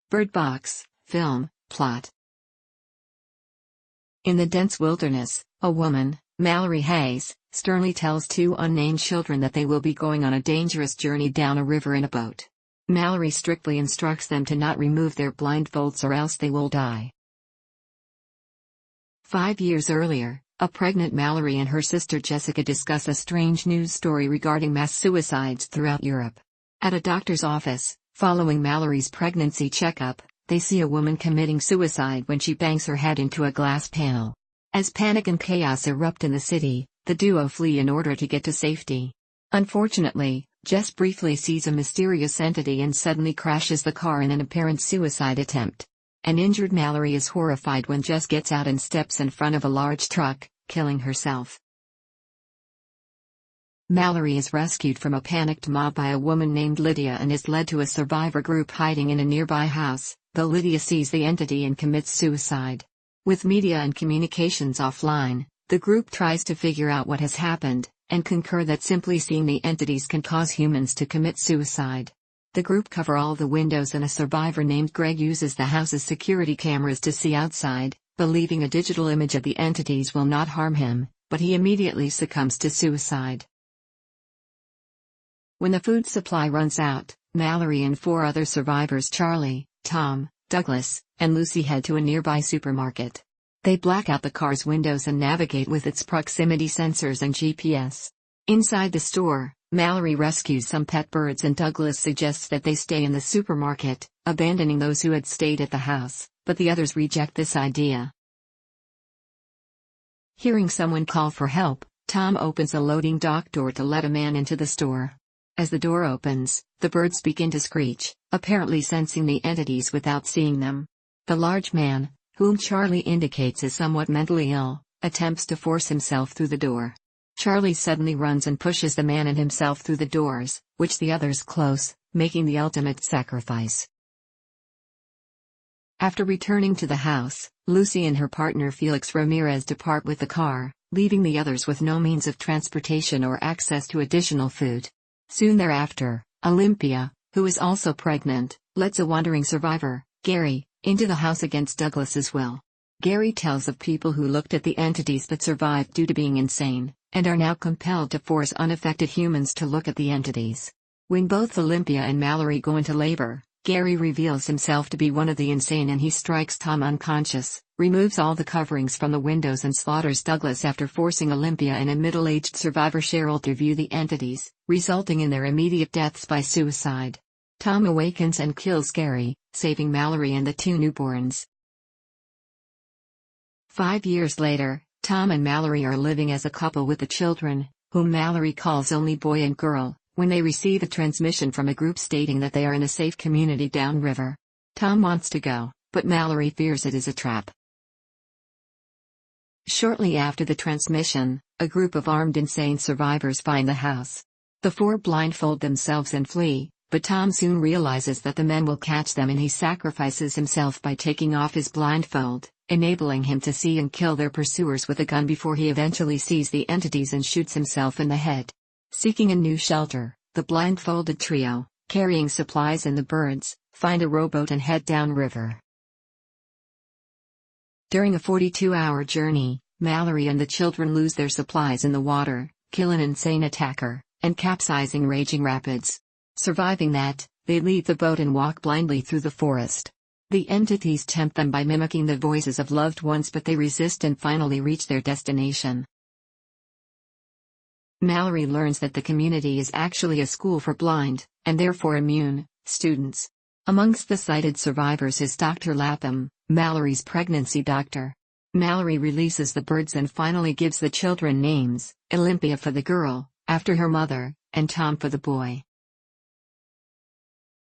Bird Box, film, plot. In the dense wilderness, a woman, Mallory Hayes, sternly tells two unnamed children that they will be going on a dangerous journey down a river in a boat. Mallory strictly instructs them to not remove their blindfolds or else they will die. 5 years earlier, a pregnant Mallory and her sister Jessica discuss a strange news story regarding mass suicides throughout Europe. At a doctor's office, following Mallory's pregnancy checkup, they see a woman committing suicide when she bangs her head into a glass panel. As panic and chaos erupt in the city, the duo flee in order to get to safety. Unfortunately, Jess briefly sees a mysterious entity and suddenly crashes the car in an apparent suicide attempt. An injured Mallory is horrified when Jess gets out and steps in front of a large truck, killing herself. Mallory is rescued from a panicked mob by a woman named Lydia and is led to a survivor group hiding in a nearby house, though Lydia sees the entity and commits suicide. With media and communications offline, the group tries to figure out what has happened, and concur that simply seeing the entities can cause humans to commit suicide. The group cover all the windows and a survivor named Greg uses the house's security cameras to see outside, believing a digital image of the entities will not harm him, but he immediately succumbs to suicide. When the food supply runs out, Mallory and 4 other survivors Charlie, Tom, Douglas, and Lucy head to a nearby supermarket. They black out the car's windows and navigate with its proximity sensors and GPS. Inside the store, Mallory rescues some pet birds and Douglas suggests that they stay in the supermarket, abandoning those who had stayed at the house, but the others reject this idea. Hearing someone call for help, Tom opens a loading dock door to let a man into the store. As the door opens, the birds begin to screech, apparently sensing the entities without seeing them. The large man, whom Charlie indicates is somewhat mentally ill, attempts to force himself through the door. Charlie suddenly runs and pushes the man and himself through the doors, which the others close, making the ultimate sacrifice. After returning to the house, Lucy and her partner Felix Ramirez depart with the car, leaving the others with no means of transportation or access to additional food. Soon thereafter, Olympia, who is also pregnant, lets a wandering survivor, Gary, into the house against Douglas's will. Gary tells of people who looked at the entities but survived due to being insane, and are now compelled to force unaffected humans to look at the entities. When both Olympia and Mallory go into labor, Gary reveals himself to be one of the insane and he strikes Tom unconscious, removes all the coverings from the windows and slaughters Douglas after forcing Olympia and a middle-aged survivor Cheryl to view the entities, resulting in their immediate deaths by suicide. Tom awakens and kills Gary, saving Mallory and the 2 newborns. 5 years later, Tom and Mallory are living as a couple with the children, whom Mallory calls only boy and girl, when they receive a transmission from a group stating that they are in a safe community downriver. Tom wants to go, but Mallory fears it is a trap. Shortly after the transmission, a group of armed insane survivors find the house. The 4 blindfold themselves and flee, but Tom soon realizes that the men will catch them and he sacrifices himself by taking off his blindfold, enabling him to see and kill their pursuers with a gun before he eventually sees the entities and shoots himself in the head. Seeking a new shelter, the blindfolded trio, carrying supplies and the birds, find a rowboat and head downriver. During a 42-hour journey, Mallory and the children lose their supplies in the water, kill an insane attacker, and capsizing raging rapids. Surviving that, they leave the boat and walk blindly through the forest. The entities tempt them by mimicking the voices of loved ones but they resist and finally reach their destination. Mallory learns that the community is actually a school for blind, and therefore immune, students. Amongst the sighted survivors is Dr. Lapham, Mallory's pregnancy doctor. Mallory releases the birds and finally gives the children names, Olympia for the girl, after her mother, and Tom for the boy.